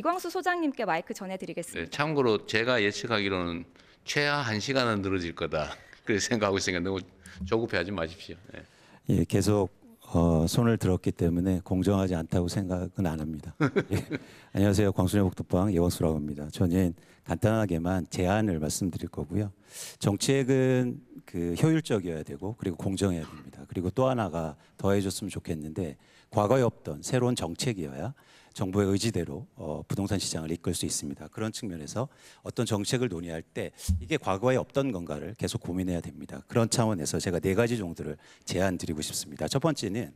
이광수 소장님께 마이크 네, 전해드리겠습니다. 참고로 제가 예측하기로는 최하 1시간은 늘어질 거다. 그렇게 생각하고 있으니까 너무 조급해하지 마십시오. 네. 예, 계속 손을 들었기 때문에 공정하지 않다고 생각은 안 합니다. 예. 안녕하세요. 광순회 복덕방 이광수라고 합니다. 저는 간단하게만 제안을 말씀드릴 거고요. 정책은 그 효율적이어야 되고 그리고 공정해야 됩니다. 그리고 또 하나가 더해줬으면 좋겠는데 과거에 없던 새로운 정책이어야 정부의 의지대로 부동산 시장을 이끌 수 있습니다. 그런 측면에서 어떤 정책을 논의할 때 이게 과거에 없던 건가를 계속 고민해야 됩니다. 그런 차원에서 제가 4가지 정도를 제안드리고 싶습니다. 첫 번째는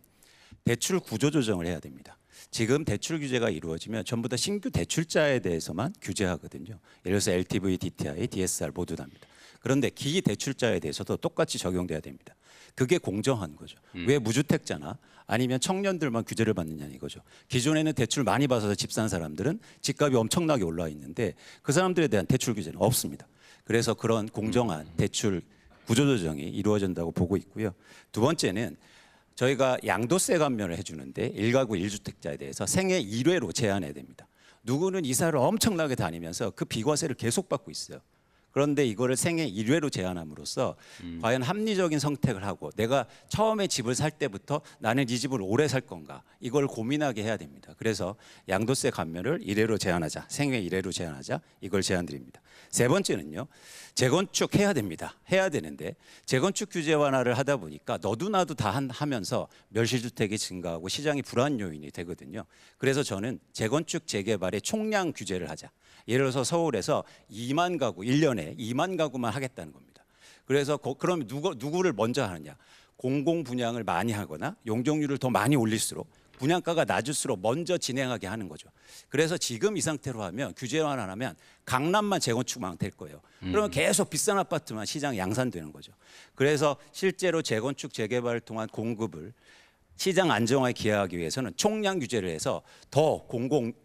대출 구조 조정을 해야 됩니다. 지금 대출 규제가 이루어지면 전부 다 신규 대출자에 대해서만 규제하거든요. 예를 들어서 LTV, DTI, DSR 모두 다입니다. 그런데 기기 대출자에 대해서도 똑같이 적용돼야 됩니다. 그게 공정한 거죠. 왜 무주택자나 아니면 청년들만 규제를 받느냐 이거죠. 기존에는 대출 많이 받아서 집 산 사람들은 집값이 엄청나게 올라 있는데 그 사람들에 대한 대출 규제는 없습니다. 그래서 그런 공정한 대출 구조조정이 이루어진다고 보고 있고요. 두 번째는 저희가 양도세 감면을 해주는데 1가구 1주택자에 대해서 생애 1회로 제한해야 됩니다. 누구는 이사를 엄청나게 다니면서 그 비과세를 계속 받고 있어요. 그런데 이거를 생애 1회로 제한함으로써 과연 합리적인 선택을 하고 내가 처음에 집을 살 때부터 나는 이 집을 오래 살 건가 이걸 고민하게 해야 됩니다. 그래서 양도세 감면을 1회로 제한하자, 생애 1회로 제한하자 이걸 제안드립니다. 세 번째는요. 재건축 해야 됩니다. 해야 되는데 재건축 규제 완화를 하다 보니까 너도 나도 다 하면서 멸실주택이 증가하고 시장이 불안 요인이 되거든요. 그래서 저는 재건축 재개발의 총량 규제를 하자. 예를 들어서 서울에서 2만 가구 1년에 2만 가구만 하겠다는 겁니다. 그래서 그럼 누구를 먼저 하느냐? 공공 분양을 많이 하거나 용적률을 더 많이 올릴수록 분양가가 낮을수록 먼저 진행하게 하는 거죠. 그래서 지금 이 상태로 하면 규제 완화하면 강남만 재건축만 될 거예요. 그러면 계속 비싼 아파트만 시장 양산되는 거죠. 그래서 실제로 재건축 재개발을 통한 공급을 시장 안정화에 기여하기 위해서는 총량 규제를 해서 더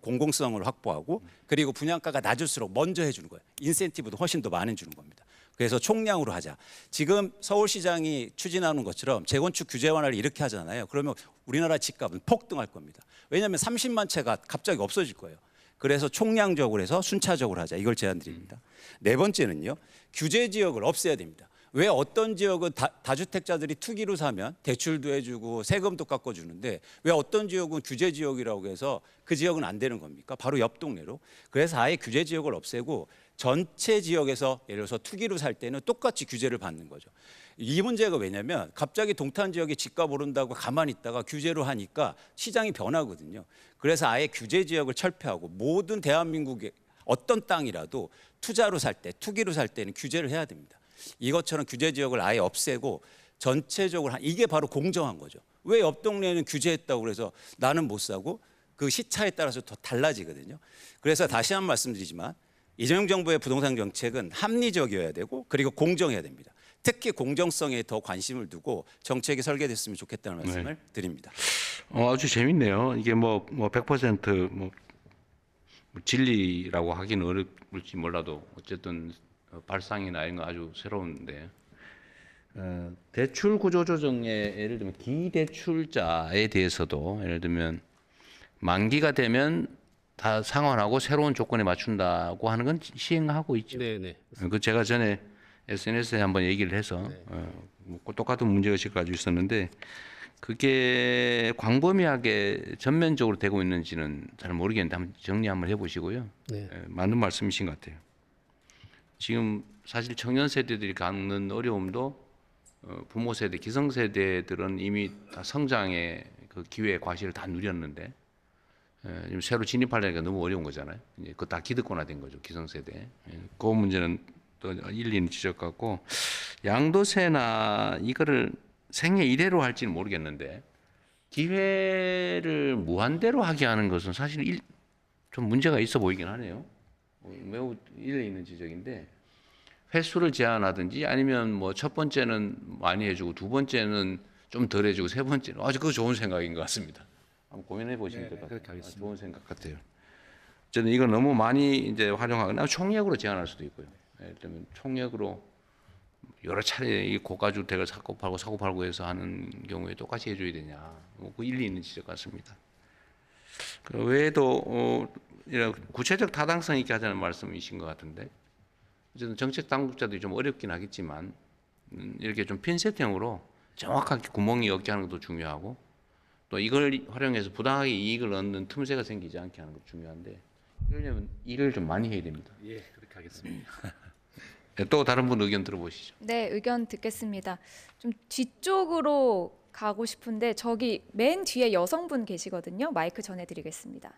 공공성을 확보하고 그리고 분양가가 낮을수록 먼저 해주는 거예요. 인센티브도 훨씬 더 많이 주는 겁니다. 그래서 총량으로 하자. 지금 서울시장이 추진하는 것처럼 재건축 규제 완화를 이렇게 하잖아요. 그러면 우리나라 집값은 폭등할 겁니다. 왜냐하면 30만 채가 갑자기 없어질 거예요. 그래서 총량적으로 해서 순차적으로 하자. 이걸 제안드립니다. 네 번째는요. 규제 지역을 없애야 됩니다. 왜 어떤 지역은 다주택자들이 투기로 사면 대출도 해주고 세금도 깎아주는데 왜 어떤 지역은 규제 지역이라고 해서 그 지역은 안 되는 겁니까? 바로 옆 동네로. 그래서 아예 규제 지역을 없애고 전체 지역에서 예를 들어서 투기로 살 때는 똑같이 규제를 받는 거죠. 이 문제가 왜냐하면 갑자기 동탄 지역에 집값 오른다고 가만히 있다가 규제로 하니까 시장이 변하거든요. 그래서 아예 규제 지역을 철폐하고 모든 대한민국의 어떤 땅이라도 투자로 살 때, 투기로 살 때는 규제를 해야 됩니다. 이것처럼 규제 지역을 아예 없애고 전체적으로 이게 바로 공정한 거죠. 왜 옆 동네는 규제했다고 그래서 나는 못 사고 그 시차에 따라서 더 달라지거든요. 그래서 다시 한 번 말씀드리지만 이재명 정부의 부동산 정책은 합리적이어야 되고 그리고 공정해야 됩니다. 특히 공정성에 더 관심을 두고 정책이 설계됐으면 좋겠다는 말씀을 드립니다. 아주 재밌네요. 이게 뭐 100% 진리라고 하기는 어렵을지 몰라도 어쨌든 발상이나 이런 거 아주 새로운데 대출 구조 조정에 예를 들면 기대출자에 대해서도 예를 들면 만기가 되면 다 상환하고 새로운 조건에 맞춘다고 하는 건 시행하고 있죠. 네네. 그 제가 전에 SNS에 한번 얘기를 해서 네. 뭐 똑같은 문제의식을 가지고 있었는데 그게 광범위하게 전면적으로 되고 있는지는 잘 모르겠는데 한번 정리 한번 해보시고요. 네. 맞는 말씀이신 것 같아요. 지금 사실 청년 세대들이 겪는 어려움도 부모 세대, 기성 세대들은 이미 다 성장의 그 기회, 과실을 다 누렸는데 지금 새로 진입하려니까 너무 어려운 거잖아요. 이제 그거 다 기득권화된 거죠, 기성 세대. 그 문제는 또 일리는 지적 같고 양도세나 이거를 생애 1회로 할지는 모르겠는데 기회를 무한대로 하게 하는 것은 사실 좀 문제가 있어 보이긴 하네요. 매우 일리 있는 지적인데 횟수를 제한하든지 아니면 뭐 첫 번째는 많이 해주고 두 번째는 좀 덜 해주고 세 번째는 아주 그거 좋은 생각인 것 같습니다. 한번 고민해 보시면 될 것 같아요. 좋은 생각 같아요. 저는 이거 너무 많이 이제 활용하거나 총액으로 제한할 수도 있고요. 예를 들면 총액으로 여러 차례 이 고가 주택을 사고 팔고 해서 하는 경우에 똑같이 해줘야 되냐? 그 일리 있는 지적 같습니다. 그 외에도 이런 구체적 타당성 있게 하자는 말씀이신 것 같은데 어쨌든 정책 당국자들이 좀 어렵긴 하겠지만 이렇게 좀 핀셋형으로 정확하게 구멍이 없게 하는 것도 중요하고 또 이걸 활용해서 부당하게 이익을 얻는 틈새가 생기지 않게 하는 것도 중요한데 이러려면 일을 좀 많이 해야 됩니다. 예, 그렇게 하겠습니다. 또 다른 분 의견 들어보시죠. 네, 의견 듣겠습니다. 좀 뒤쪽으로 가고 싶은데 저기 맨 뒤에 여성분 계시거든요. 마이크 전해드리겠습니다.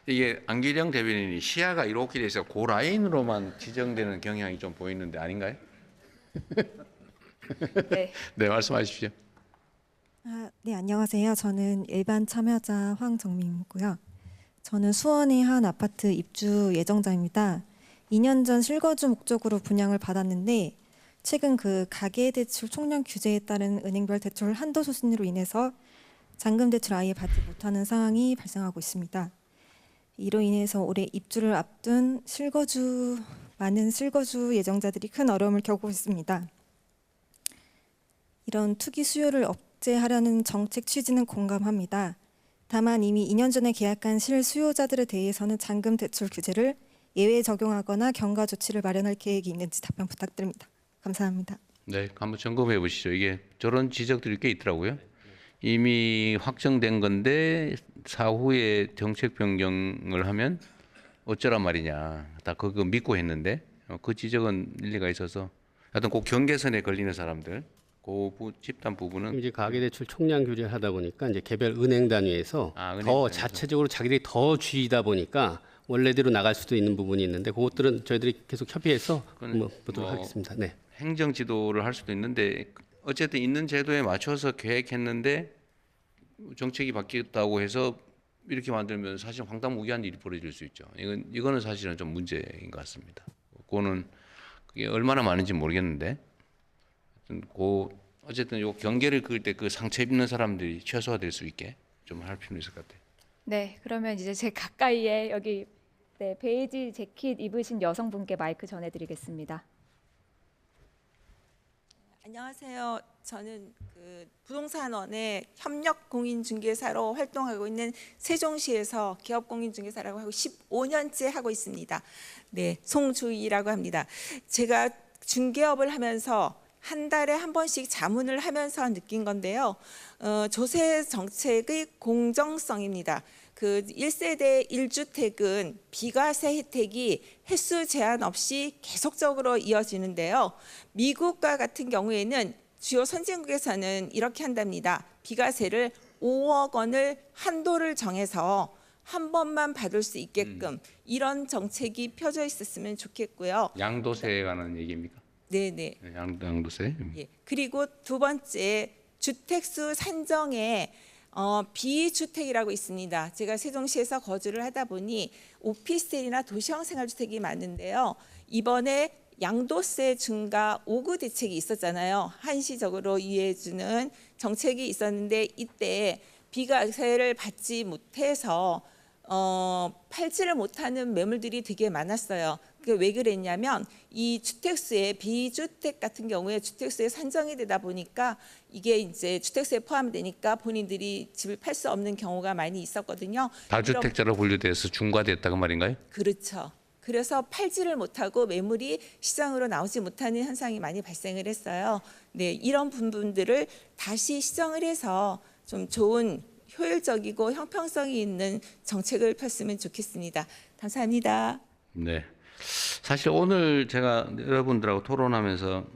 이게 안기령 대변인이 시야가 이렇게 돼서 그 라인으로만 지정되는 경향이 좀 보이는데 아닌가요? 네. 네, 말씀하십시오. 네, 안녕하세요. 저는 일반 참여자 황정민이고요. 저는 수원의 한 아파트 입주 예정자입니다. 2년 전 실거주 목적으로 분양을 받았는데 최근 그 가계대출 총량 규제에 따른 은행별 대출 한도 소진으로 인해서 잔금 대출 아예 받지 못하는 상황이 발생하고 있습니다. 이로 인해서 올해 입주를 앞둔 많은 실거주 예정자들이 큰 어려움을 겪고 있습니다. 이런 투기 수요를 억제하려는 정책 취지는 공감합니다. 다만 이미 2년 전에 계약한 실수요자들에 대해서는 잔금 대출 규제를 예외 적용하거나 경과 조치를 마련할 계획이 있는지 답변 부탁드립니다. 감사합니다. 네, 한번 점검해 보시죠. 이게 저런 지적들이 꽤 있더라고요. 이미 확정된 건데 사후에 정책 변경을 하면 어쩌란 말이냐. 다 그거 믿고 했는데 그 지적은 일리가 있어서 하여튼 그 경계선에 걸리는 사람들 집단 부분은 이제 가계대출 총량 규제를 하다 보니까 이제 개별 은행 단위에서 은행 더 단위에서. 자체적으로 자기들이 더 쥐다 보니까 원래대로 나갈 수도 있는 부분이 있는데 그것들은 저희들이 계속 협의해서 보도록 하겠습니다. 네. 행정 지도를 할 수도 있는데 어쨌든 있는 제도에 맞춰서 계획했는데 정책이 바뀌었다고 해서 이렇게 만들면 사실 황당무계한 일이 벌어질 수 있죠. 이거는 사실은 좀 문제인 것 같습니다. 그거는 그게 얼마나 많은지 모르겠는데 어쨌든 요 경계를 그을 때 그 상처 입는 사람들이 최소화될 수 있게 좀 할 필요는 있을 것 같아요. 네, 그러면 이제 제 가까이에 여기 베이지 재킷 입으신 여성분께 마이크 전해드리겠습니다. 안녕하세요. 저는 그 부동산원의 협력 공인중개사로 활동하고 있는 세종시에서 기업공인중개사라고 하고 15년째 하고 있습니다. 네, 송주희라고 합니다. 제가 중개업을 하면서 한 달에 한 번씩 자문을 하면서 느낀 건데요. 조세 정책의 공정성입니다. 그 1세대 1주택은 비과세 혜택이 횟수 제한 없이 계속적으로 이어지는데요. 미국과 같은 경우에는 주요 선진국에서는 이렇게 한답니다. 비과세를 5억 원을 한도를 정해서 한 번만 받을 수 있게끔 이런 정책이 펴져 있었으면 좋겠고요. 양도세에 관한 얘기입니까? 네네. 양도세. 예. 그리고 두 번째 주택수 산정에 비주택이라고 있습니다. 제가 세종시에서 거주를 하다 보니 오피스텔이나 도시형 생활주택이 많은데요. 이번에 양도세 증가 5구 대책이 있었잖아요. 한시적으로 이해해주는 정책이 있었는데 이때 비과세를 받지 못해서 팔지를 못하는 매물들이 되게 많았어요. 그게 왜 그랬냐면 이 주택수에 비주택 같은 경우에 주택수에 산정이 되다 보니까 이게 이제 주택수에 포함되니까 본인들이 집을 팔 수 없는 경우가 많이 있었거든요. 다주택자로 분류돼서 중과됐다 그 말인가요? 그렇죠. 그래서 팔지를 못하고 매물이 시장으로 나오지 못하는 현상이 많이 발생을 했어요. 네, 이런 부분들을 다시 시정을 해서 좀 좋은 효율적이고 형평성이 있는 정책을 폈으면 좋겠습니다. 감사합니다. 네. 사실 오늘 제가 여러분들하고 토론하면서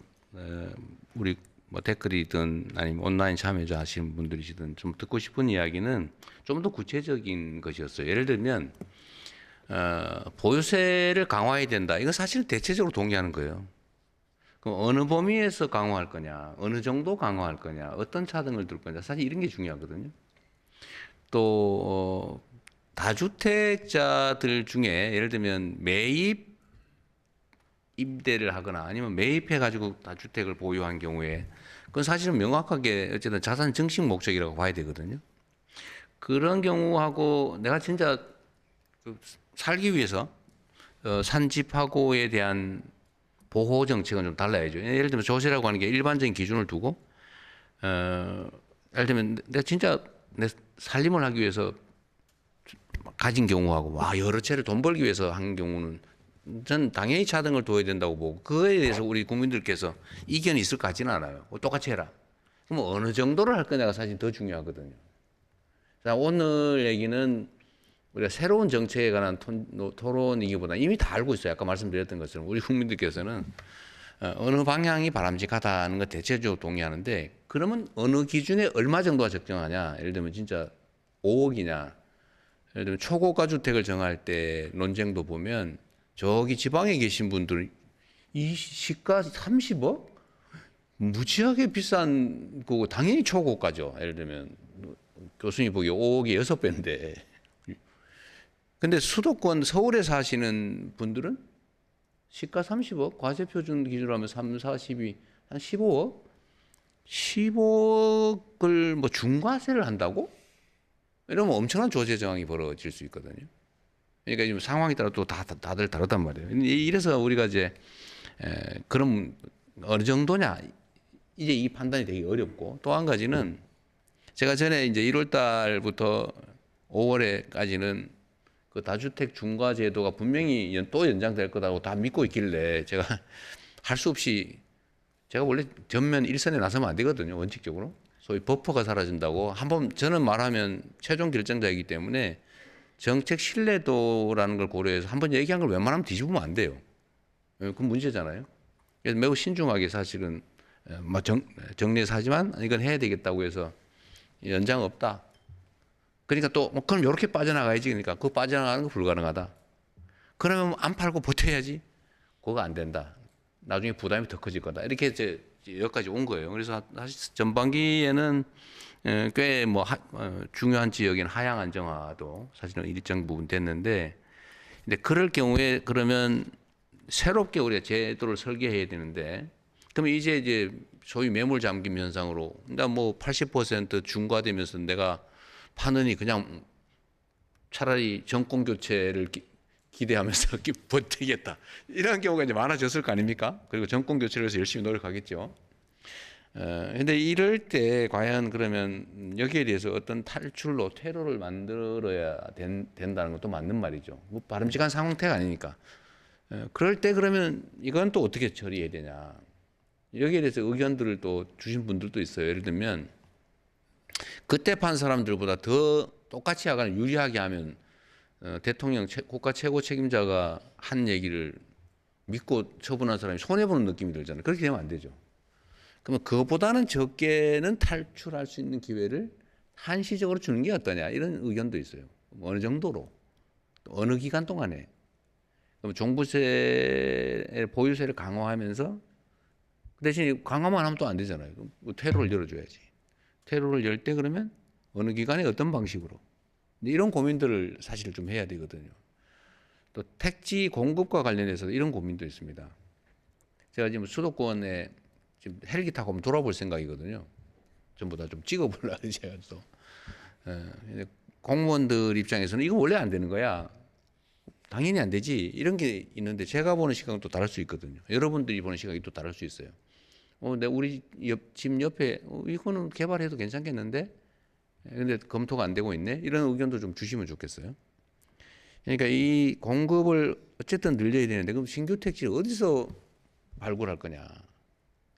우리 뭐 댓글이든 아니면 온라인 참여자 하시는 분들이시든 좀 듣고 싶은 이야기는 좀 더 구체적인 것이었어요. 예를 들면 보유세를 강화해야 된다. 이건 사실 대체적으로 동의하는 거예요. 그럼 어느 범위에서 강화할 거냐, 어느 정도 강화할 거냐, 어떤 차등을 둘 거냐, 사실 이런 게 중요하거든요. 또 다주택자들 중에 예를 들면 매입 임대를 하거나 아니면 매입해 가지고 다주택을 보유한 경우에 그건 사실은 명확하게 어쨌든 자산 증식 목적이라고 봐야 되거든요. 그런 경우하고 내가 진짜 살기 위해서 산 집하고에 대한 보호 정책은 좀 달라야죠. 예를 들면 조세라고 하는 게 일반적인 기준을 두고 예를 들면 내가 진짜 내 살림을 하기 위해서 가진 경우하고 와 여러 채를 돈 벌기 위해서 한 경우는 전 당연히 차등을 둬야 된다고 보고 그거에 대해서 우리 국민들께서 이견이 있을 것 같지는 않아요. 똑같이 해라. 그럼 어느 정도를 할 거냐가 사실 더 중요하거든요. 자, 오늘 얘기는 우리가 새로운 정책에 관한 토론이기보다 이미 다 알고 있어요. 아까 말씀드렸던 것처럼 우리 국민들께서는 어느 방향이 바람직하다는 거 대체적으로 동의하는데 그러면 어느 기준에 얼마 정도가 적정하냐? 예를 들면 진짜 5억이냐? 예를 들면 초고가 주택을 정할 때 논쟁도 보면 저기 지방에 계신 분들 이 시가 30억? 무지하게 비싼 거고 당연히 초고가죠. 예를 들면 교수님 보기에 5억이 6배인데 근데 수도권 서울에 사시는 분들은 시가 30억, 과세 표준 기준으로 하면 3, 4, 12, 한 15억? 15억을 뭐 중과세를 한다고? 이러면 엄청난 조세 저항이 벌어질 수 있거든요. 그러니까 지금 상황에 따라 또 다들 다르단 말이에요. 이래서 우리가 이제 그럼 어느 정도냐 이제 이 판단이 되게 어렵고 또 한 가지는 제가 전에 이제 1월 달부터 5월에까지는 그 다주택 중과 제도가 분명히 또 연장될 거라고 다 믿고 있길래 제가 할 수 없이 제가 원래 전면 일선에 나서면 안 되거든요. 원칙적으로. 소위 버퍼가 사라진다고 한번 저는 말하면 최종 결정자이기 때문에 정책 신뢰도라는 걸 고려해서 한번 얘기한 걸 웬만하면 뒤집으면 안 돼요. 그건 문제잖아요. 그래서 매우 신중하게 사실은 정리해서 하지만 이건 해야 되겠다고 해서 연장 없다. 그러니까 또 그럼 이렇게 빠져나가야지. 그러니까 그거 빠져나가는 거 불가능하다. 그러면 안 팔고 버텨야지. 그거 안 된다. 나중에 부담이 더 커질 거다. 이렇게 이제 여기까지 온 거예요. 그래서 사실 전반기에는 꽤 뭐 중요한 지역인 하향 안정화도 사실은 일정 부분 됐는데, 근데 그럴 경우에 그러면 새롭게 우리가 제도를 설계해야 되는데, 그러면 이제 소위 매물 잠김 현상으로, 그러니까 뭐 80% 중과되면서 내가 파느니 그냥 차라리 정권 교체를 기대하면서 버티겠다. 이런 경우가 이제 많아졌을 거 아닙니까? 그리고 정권 교체를 위해서 열심히 노력하겠죠. 근데 이럴 때 과연 그러면 여기에 대해서 어떤 탈출로 퇴로를 만들어야 된다는 것도 맞는 말이죠. 뭐 바람직한 상태가 아니니까. 그럴 때 그러면 이건 또 어떻게 처리해야 되냐. 여기에 대해서 의견들을 또 주신 분들도 있어요. 예를 들면 그때 판 사람들보다 더 똑같이 하거나 유리하게 하면 대통령 국가 최고 책임자가 한 얘기를 믿고 처분한 사람이 손해보는 느낌이 들잖아요. 그렇게 되면 안 되죠. 그러면 그것보다는 적게는 탈출할 수 있는 기회를 한시적으로 주는 게 어떠냐 이런 의견도 있어요. 어느 정도로 또 어느 기간 동안에 그럼 종부세 보유세를 강화하면서 그 대신 강화만 하면 또 안 되잖아요. 뭐 퇴로를 열어줘야지. 퇴로를 열 때 그러면 어느 기간에 어떤 방식으로 이런 고민들을 사실 좀 해야 되거든요. 또 택지 공급과 관련해서 이런 고민도 있습니다. 제가 지금 수도권에 지금 헬기 타고 한번 돌아볼 생각이거든요. 전부 다 좀 찍어보려고 제가 또. 공무원들 입장에서는 이거 원래 안 되는 거야. 당연히 안 되지. 이런 게 있는데 제가 보는 시각은 또 다를 수 있거든요. 여러분들이 보는 시각이 또 다를 수 있어요. 근데 우리 집 옆에 이거는 개발해도 괜찮겠는데? 근데 검토가 안 되고 있네. 이런 의견도 좀 주시면 좋겠어요. 그러니까 이 공급을 어쨌든 늘려야 되는데 그럼 신규 택지를 어디서 발굴할 거냐?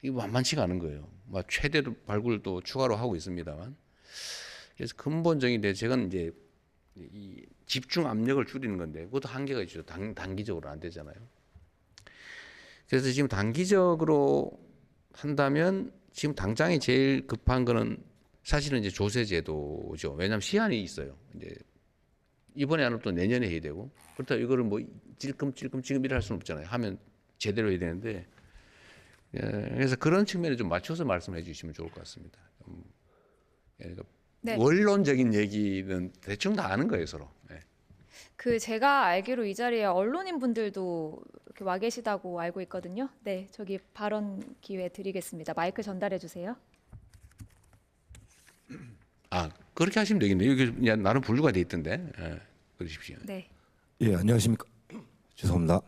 이거 만만치가 않은 거예요. 최대로 발굴도 추가로 하고 있습니다만. 그래서 근본적인 대책은 이제 이 집중 압력을 줄이는 건데 그것도 한계가 있죠. 단기적으로 안 되잖아요. 그래서 지금 단기적으로 한다면 지금 당장에 제일 급한 거는 사실은 이제 조세 제도죠. 왜냐하면 시한이 있어요. 이제 이번에 안 하면 또 내년에 해야 되고 그렇다고 이거를 뭐 찔끔찔끔 지금 일할 수는 없잖아요. 하면 제대로 해야 되는데 그래서 그런 측면에 좀 맞춰서 말씀해 주시면 좋을 것 같습니다. 그러니까 네. 원론적인 얘기는 대충 다 아는 거예요, 서로. 네. 그 제가 알기로 이 자리에 언론인 분들도 이렇게 와 계시다고 알고 있거든요. 네, 저기 발언 기회 드리겠습니다. 마이크 전달해 주세요. 그렇게 하시면 되겠네요. 여기 그냥 나름 분류가 돼 있던데. 그러십시오. 네. 예, 안녕하십니까. 죄송합니다.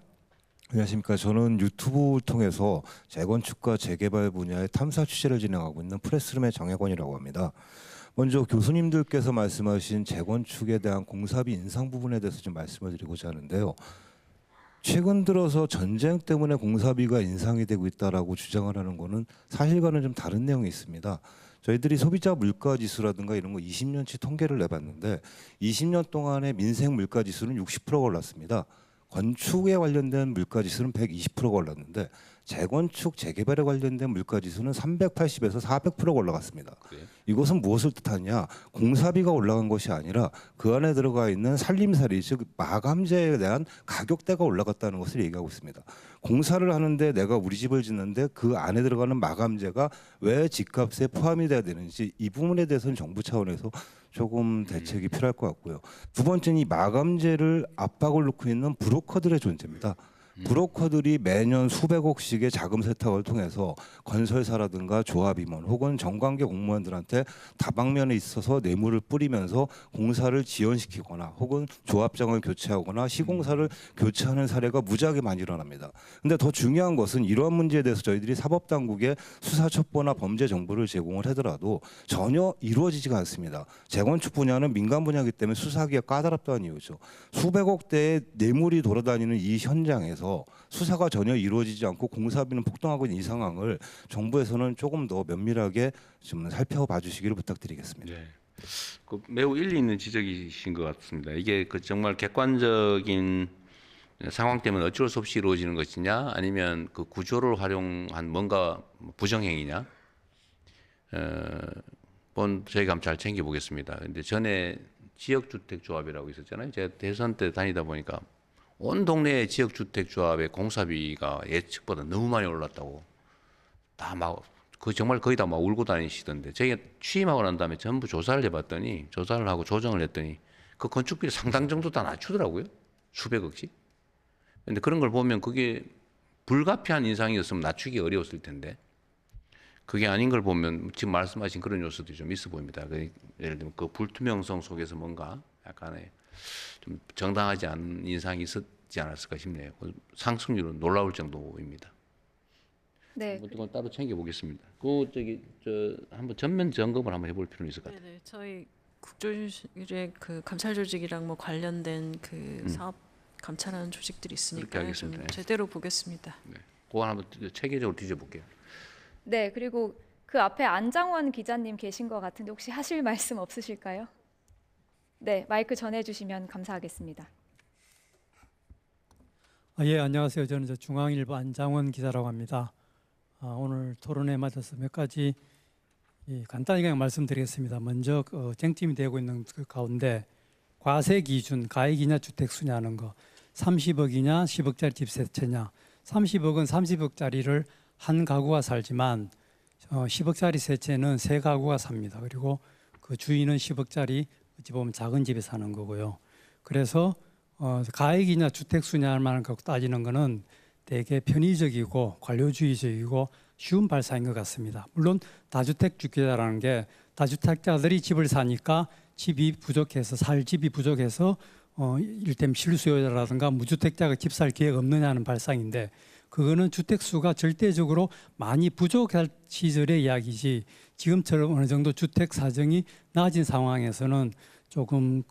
안녕하십니까. 저는 유튜브를 통해서 재건축과 재개발 분야의 탐사 취재를 진행하고 있는 프레스룸의 정혜권이라고 합니다. 먼저 교수님들께서 말씀하신 재건축에 대한 공사비 인상 부분에 대해서 좀 말씀을 드리고자 하는데요. 최근 들어서 전쟁 때문에 공사비가 인상이 되고 있다라고 주장을 하는 거는 사실과는 좀 다른 내용이 있습니다. 저희들이 소비자 물가 지수라든가 이런 거 20년치 통계를 내봤는데 20년 동안의 민생 물가 지수는 60%가 올랐습니다. 건축에 관련된 물가 지수는 120%가 올랐는데 재건축, 재개발에 관련된 물가 지수는 380에서 400%가 올라갔습니다. 이것은 무엇을 뜻하냐? 공사비가 올라간 것이 아니라 그 안에 들어가 있는 살림살이, 즉 마감재에 대한 가격대가 올라갔다는 것을 얘기하고 있습니다. 공사를 하는데 내가 우리 집을 짓는데 그 안에 들어가는 마감재가 왜 집값에 포함이 돼야 되는지 이 부분에 대해서는 정부 차원에서 조금 대책이 필요할 것 같고요. 두 번째는 이 마감재를 압박을 놓고 있는 브로커들의 존재입니다. 브로커들이 매년 수백억씩의 자금 세탁을 통해서 건설사라든가 조합임원 혹은 정관계 공무원들한테 다방면에 있어서 뇌물을 뿌리면서 공사를 지연시키거나 혹은 조합장을 교체하거나 시공사를 교체하는 사례가 무지하게 많이 일어납니다. 근데 더 중요한 것은 이러한 문제에 대해서 저희들이 사법당국에 수사 첩보나 범죄 정보를 제공을 하더라도 전혀 이루어지지가 않습니다. 재건축 분야는 민간 분야이기 때문에 수사하기가 까다롭다는 이유죠. 수백억대의 뇌물이 돌아다니는 이 현장에서 수사가 전혀 이루어지지 않고 공사비는 폭등하고 있는 이 상황을 정부에서는 조금 더 면밀하게 좀 살펴봐 주시기를 부탁드리겠습니다. 네. 그 매우 일리 있는 지적이신 것 같습니다. 이게 그 정말 객관적인 상황 때문에 어쩔 수 없이 이루어지는 것이냐, 아니면 그 구조를 활용한 뭔가 부정행위냐, 저희가 한번 잘 챙겨보겠습니다. 근데 전에 지역주택조합이라고 있었잖아요. 제가 대선 때 다니다 보니까 온 동네 지역주택조합의 공사비가 예측보다 너무 많이 올랐다고 다 막 그 정말 거의 다 막 울고 다니시던데, 제가 취임하고 난 다음에 전부 조사를 해봤더니, 조사를 하고 조정을 했더니 그 건축비를 상당 정도 다 낮추더라고요. 수백억씩. 근데 그런 걸 보면 그게 불가피한 인상이었으면 낮추기 어려웠을 텐데 그게 아닌 걸 보면 지금 말씀하신 그런 요소들이 좀 있어 보입니다. 예를 들면 그 불투명성 속에서 뭔가 약간의 좀 정당하지 않은 인상이 있었지 않았을까 싶네요. 상승률은 놀라울 정도입니다. 네. 이건 따로 챙겨보겠습니다. 저 한번 전면 점검을 한번 해볼 필요는 있을 것 같아요. 네네. 저희 국조실의 그 감찰 조직이랑 뭐 관련된 그 사업 감찰하는 조직들이 있으니까 좀 하겠습니다. 네. 제대로 보겠습니다. 네. 그거 한번 체계적으로 뒤져볼게요. 네, 그리고 그 앞에 안장원 기자님 계신 것 같은데 혹시 하실 말씀 없으실까요? 네, 마이크 전해주시면 감사하겠습니다. 예, 안녕하세요. 저는 중앙일보 안장원 기자라고 합니다. 오늘 토론에 맞아서 몇 가지 간단히 그냥 말씀드리겠습니다. 먼저 쟁점이 되고 있는 그 가운데 과세 기준 가액이냐 주택수냐 하는 거, 30억이냐 10억짜리 집 세 채냐. 30억은 30억짜리를 한 가구가 살지만 10억짜리 세 채는 세 가구가 삽니다. 그리고 그 주인은 10억짜리 어찌 보면 작은 집에 사는 거고요. 그래서 가액이냐 주택수냐를 갖고 따지는 거는 되게 편의적이고 관료주의적이고 쉬운 발상인 것 같습니다. 물론 다주택주택자라는 게 다주택자들이 집을 사니까 집이 부족해서 살 집이 부족해서 이를테면 실수요자라든가 무주택자가 집 살 계획 없느냐는 발상인데, 그거는 주택수가 절대적으로 많이 부족할 시절의 이야기지 지금처럼 어느 정도 주택 사정이 나아진 상황에서는 조금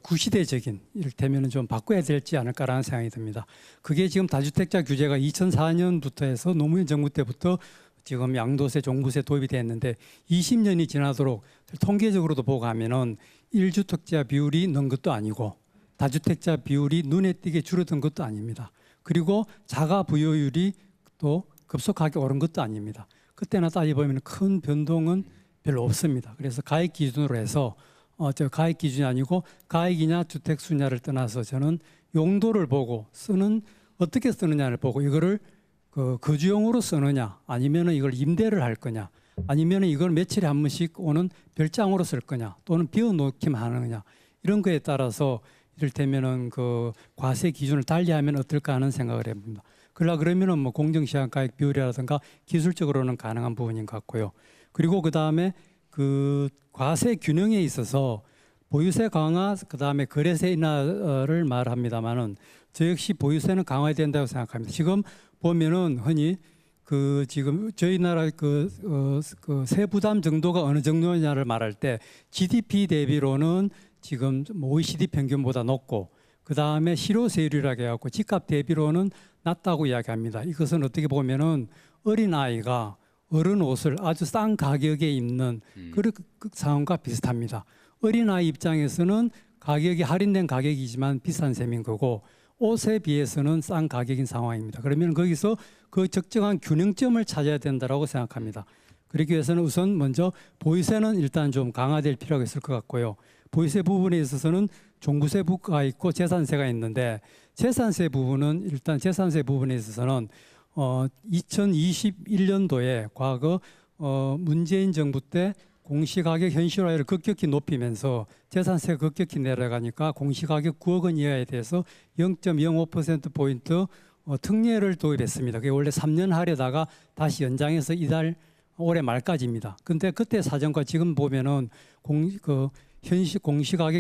구시대적인, 이를테면 좀 바꿔야 되지 않을까라는 생각이 듭니다. 그게 지금 다주택자 규제가 2004년부터 해서 노무현 정부 때부터 지금 양도세, 종부세 도입이 됐는데 20년이 지나도록 통계적으로도 보고 가면은 1주택자 비율이 는 것도 아니고 다주택자 비율이 눈에 띄게 줄어든 것도 아닙니다. 그리고 자가 부여율이 또 급속하게 오른 것도 아닙니다. 그때나 따져보면 큰 변동은 별로 없습니다. 그래서 가액 기준으로 해서 가액 기준이 아니고 가액이냐 주택수냐를 떠나서 저는 용도를 보고 어떻게 쓰느냐를 보고 이거를 거주용으로 쓰느냐, 아니면 이걸 임대를 할 거냐, 아니면 이걸 며칠에 한 번씩 오는 별장으로 쓸 거냐, 또는 비워놓기만 하느냐, 이런 거에 따라서 이를테면은 그 과세 기준을 달리하면 어떨까 하는 생각을 해봅니다. 그러면은 뭐 공정시장 가액 비율이라든가 기술적으로는 가능한 부분인 것 같고요. 그리고 그 다음에 그 과세 균형에 있어서 보유세 강화, 그 다음에 거래세 인하를 말합니다만은 저 역시 보유세는 강화해야 된다고 생각합니다. 지금 보면은 흔히 그 지금 저희 나라 그 세부담 정도가 어느 정도냐를 말할 때 GDP 대비로는 지금 OECD 평균보다 높고 그 다음에 실효세율이라고 해갖고 집값 대비로는 낮다고 이야기합니다. 이것은 어떻게 보면은 어린 아이가 어른 옷을 아주 싼 가격에 입는 그런 상황과 비슷합니다. 어린 아이 입장에서는 가격이 할인된 가격이지만 비싼 셈인 거고 옷에 비해서는 싼 가격인 상황입니다. 그러면 거기서 그 적정한 균형점을 찾아야 된다라고 생각합니다. 그러기 위해서는 우선 먼저 보유세는 일단 좀 강화될 필요가 있을 것 같고요. 보유세 부분에 있어서는 종부세가 있고 재산세가 있는데 재산세 부분은 일단 재산세 부분에 있어서는 2021년도에 과거 문재인 정부 때 공시가격 현실화율을 급격히 높이면서 재산세가 급격히 내려가니까 공시가격 9억 원 이하에 대해서 0.05%포인트 특례를 도입했습니다. 그게 원래 3년 하려다가 다시 연장해서 이달 올해 말까지입니다. 근데 그때 사정과 지금 보면은 공시가격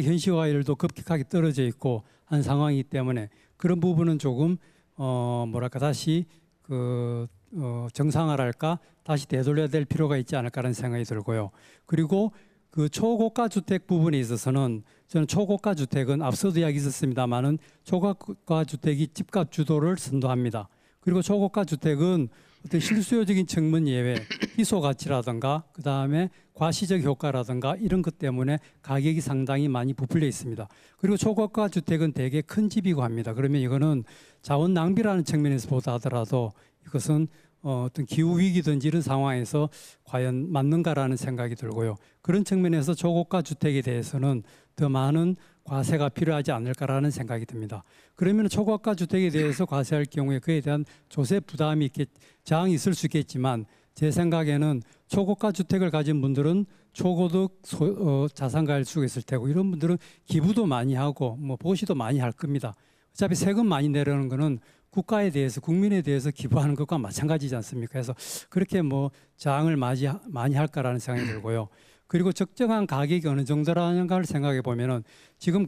현실화율도 급격하게 떨어져 있고 한 상황이기 때문에 그런 부분은 조금 다시 정상화랄까 다시 되돌려야 될 필요가 있지 않을까라는 생각이 들고요. 그리고 그 초고가 주택 부분에 있어서는 저는 초고가 주택은 앞서도 이야기 있었습니다만은 초고가 주택이 집값 주도를 선도합니다. 그리고 초고가 주택은 어떤 실수요적인 측면 예외, 희소 가치라든가 그 다음에 과시적 효과라든가 이런 것 때문에 가격이 상당히 많이 부풀려 있습니다. 그리고 초고가 주택은 대개 큰 집이고 합니다. 그러면 이거는 자원 낭비라는 측면에서 보다 하더라도 이것은 어떤 기후 위기든지 이런 상황에서 과연 맞는가라는 생각이 들고요. 그런 측면에서 초고가 주택에 대해서는 더 많은 과세가 필요하지 않을까라는 생각이 듭니다. 그러면 초고가 주택에 대해서 과세할 경우에 그에 대한 조세 부담이 저항이 있을 수 있겠지만 제 생각에는 초고가 주택을 가진 분들은 초고득 자산가일 수가 있을 테고 이런 분들은 기부도 많이 하고 뭐 보시도 많이 할 겁니다. 어차피 세금 많이 내려는 거는 국가에 대해서 국민에 대해서 기부하는 것과 마찬가지지 않습니까? 그래서 그렇게 뭐 저항을 많이 할까라는 생각이 들고요. 그리고 적정한 가격이 어느 정도라는가를 생각해 보면은 지금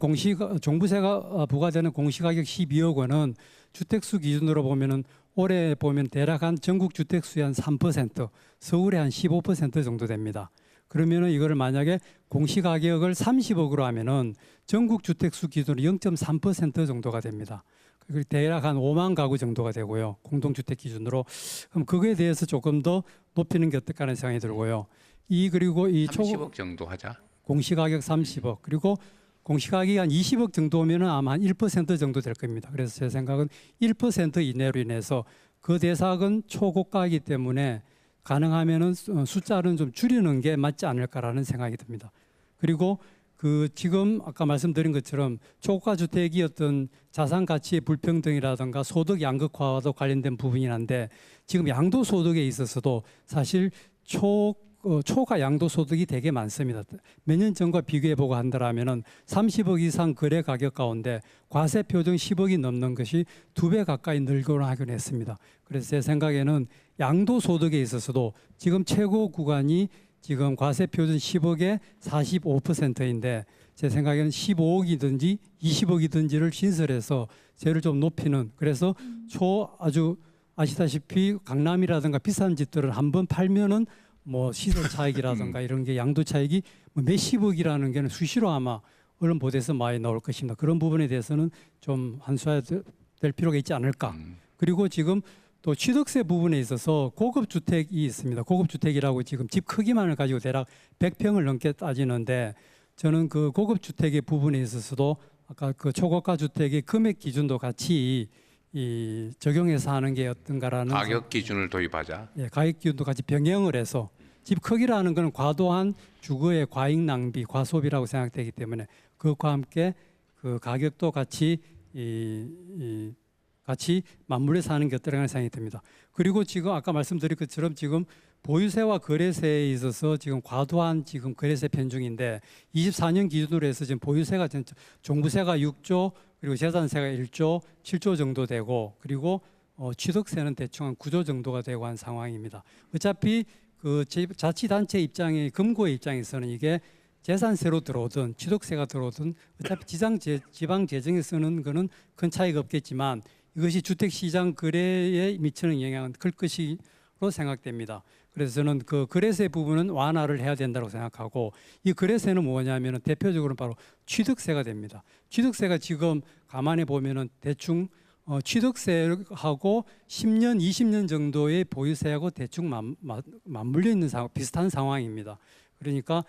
종부세가 부과되는 공시가격 12억 원은 주택수 기준으로 보면은 올해 보면 대략 한 전국 주택수의 한 3%, 서울의 한 15% 정도 됩니다. 그러면은 이거를 만약에 공시가격을 30억으로 하면은 전국 주택수 기준으로 0.3% 정도가 됩니다. 그리고 대략 한 5만 가구 정도가 되고요. 공동주택 기준으로. 그럼 그거에 대해서 조금 더 높이는 게 어떨까 하는 생각이 들고요. 그리고 이 30억 정도 하자. 공시가격 30억 그리고 공시가격이 한 20억 정도면 아마 한 1% 정도 될 겁니다. 그래서 제 생각은 1% 이내로 인해서 그 대상은 초고가이기 때문에 가능하면은 숫자는 좀 줄이는 게 맞지 않을까라는 생각이 듭니다. 그리고 지금 아까 말씀드린 것처럼 초고가 주택이 어떤 자산 가치의 불평등이라든가 소득 양극화와도 관련된 부분이 한데 지금 양도소득에 있어서도 사실 초과 양도소득이 되게 많습니다. 몇 년 전과 비교해보고 한다면은 30억 이상 거래 가격 가운데 과세 표준 10억이 넘는 것이 2배 가까이 늘고 하긴 했습니다. 그래서 제 생각에는 양도소득에 있어서도 지금 최고 구간이 지금 과세 표준 10억에 45%인데 제 생각에는 15억이든지 20억이든지를 신설해서 세를 좀 높이는 그래서 아주 아시다시피 강남이라든가 비싼 집들을 한번 팔면은 뭐 시세 차익이라든가 이런 게 양도 차익이 뭐 몇십억이라는 게 수시로 아마 언론 보도에서 많이 나올 것입니다. 그런 부분에 대해서는 좀 한수해야 될 필요가 있지 않을까. 그리고 지금 또 취득세 부분에 있어서 고급 주택이 있습니다. 고급 주택이라고 지금 집 크기만을 가지고 대략 100평을 넘게 따지는데 저는 그 고급 주택의 부분에 있어서도 아까 그 초고가 주택의 금액 기준도 같이 적용해서 하는 게 어떤가라는 가격 기준을 도입하자. 예, 가격 기준도 같이 병행을 해서 집 크기라는 것은 과도한 주거의 과잉 낭비, 과소비라고 생각되기 때문에 그것과 함께 그 가격도 같이 같이 맞물려서 하는 게 어떨까 생각이 듭니다. 그리고 지금 아까 말씀드린 것처럼 지금 보유세와 거래세에 있어서 지금 과도한 지금 거래세 편중인데 24년 기준으로 해서 지금 보유세가 종부세가 6조 그리고 재산세가 1조 7조 정도 되고 그리고 취득세는 대충 한 9조 정도가 되고 한 상황입니다. 어차피 그 자치단체 입장의 금고의 입장에서는 이게 재산세로 들어오든 취득세가 들어오든 어차피 지방 재정에 쓰는 거는 큰 차이가 없겠지만 이것이 주택시장 거래에 미치는 영향은 클 것이로 생각됩니다. 그래서 저는 그 거래세 부분은 완화를 해야 된다고 생각하고, 이 거래세는 뭐냐면은 대표적으로 바로 취득세가 됩니다. 취득세가 지금 가만히 보면은 대충 취득세하고 10년, 20년 정도의 보유세하고 대충 맞물려 있는 비슷한 상황입니다. 그러니까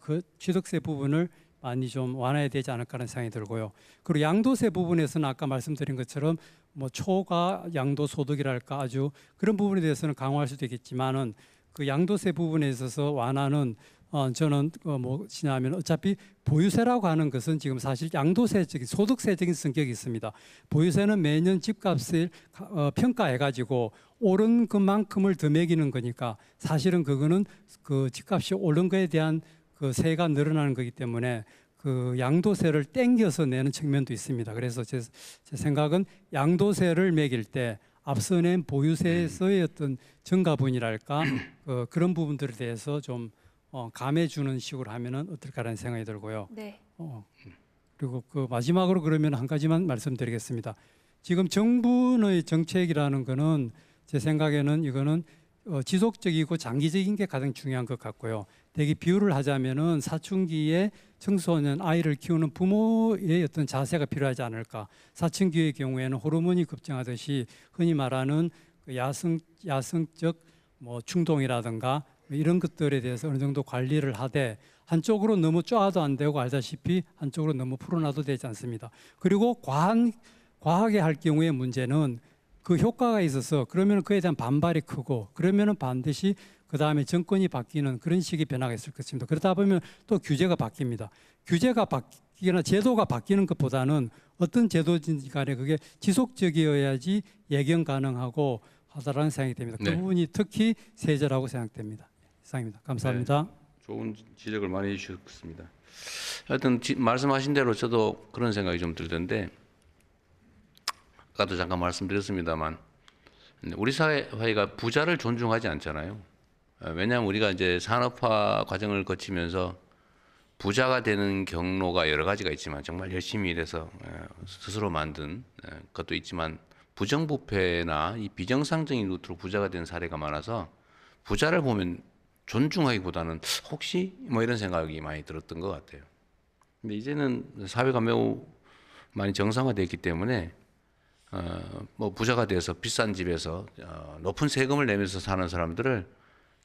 그 취득세 부분을 많이 좀 완화해야 되지 않을까라는 생각이 들고요. 그리고 양도세 부분에서는 아까 말씀드린 것처럼 뭐 초과 양도 소득이랄까 아주 그런 부분에 대해서는 강화할 수도 있겠지만은 그 양도세 부분에 있어서 완화는 저는 뭐냐면 어차피 보유세라고 하는 것은 지금 사실 양도세적인 소득세적인 성격이 있습니다. 보유세는 매년 집값을 평가해가지고 오른 그만큼을 더 매기는 거니까 사실은 그거는 그 집값이 오른 거에 대한 그 세가 늘어나는 거기 때문에 그 양도세를 땡겨서 내는 측면도 있습니다. 그래서 제 생각은 양도세를 매길 때 앞서 낸 보유세에서의 어떤 증가분이랄까 그런 부분들에 대해서 좀 감해주는 식으로 하면은 어떨까라는 생각이 들고요. 네. 그리고 그 마지막으로 그러면 한 가지만 말씀드리겠습니다. 지금 정부의 정책이라는 거는 제 생각에는 이거는 지속적이고 장기적인 게 가장 중요한 것 같고요. 대개 비유를 하자면은 사춘기에 청소년 아이를 키우는 부모의 어떤 자세가 필요하지 않을까. 사춘기의 경우에는 호르몬이 급증하듯이 흔히 말하는 그 야성적 뭐 충동이라든가 이런 것들에 대해서 어느 정도 관리를 하되 한쪽으로 너무 쪼아도 안 되고 알다시피 한쪽으로 너무 풀어놔도 되지 않습니다. 그리고 과하게 할 경우의 문제는 그 효과가 있어서 그러면 그에 대한 반발이 크고 그러면은 반드시 그 다음에 정권이 바뀌는 그런 식의 변화가 있을 것입니다. 그러다 보면 또 규제가 바뀝니다. 규제가 바뀌거나 제도가 바뀌는 것보다는 어떤 제도든지 간에 그게 지속적이어야지 예견 가능하고 하다라는 생각이 됩니다. 그 네. 부분이 특히 세제라고 생각됩니다. 이상입니다. 감사합니다. 네, 좋은 지적을 많이 해주셨습니다. 하여튼 말씀하신 대로 저도 그런 생각이 좀 들던데 아까도 잠깐 말씀드렸습니다만 우리 사회가 부자를 존중하지 않잖아요. 왜냐하면 우리가 이제 산업화 과정을 거치면서 부자가 되는 경로가 여러 가지가 있지만 정말 열심히 일해서 스스로 만든 것도 있지만 부정부패나 이 비정상적인 루트로 부자가 된 사례가 많아서 부자를 보면 존중하기보다는 혹시 뭐 이런 생각이 많이 들었던 것 같아요. 근데 이제는 사회가 매우 많이 정상화됐기 때문에 뭐 부자가 돼서 비싼 집에서 높은 세금을 내면서 사는 사람들을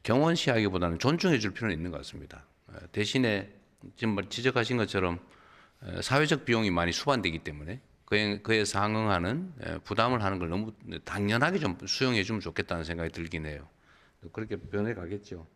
경원시하기보다는 존중해 줄 필요는 있는 것 같습니다. 대신에 지금 지적하신 것처럼 사회적 비용이 많이 수반되기 때문에 그에 상응하는 부담을 하는 걸 너무 당연하게 좀 수용해 주면 좋겠다는 생각이 들긴 해요. 그렇게 변해 가겠죠.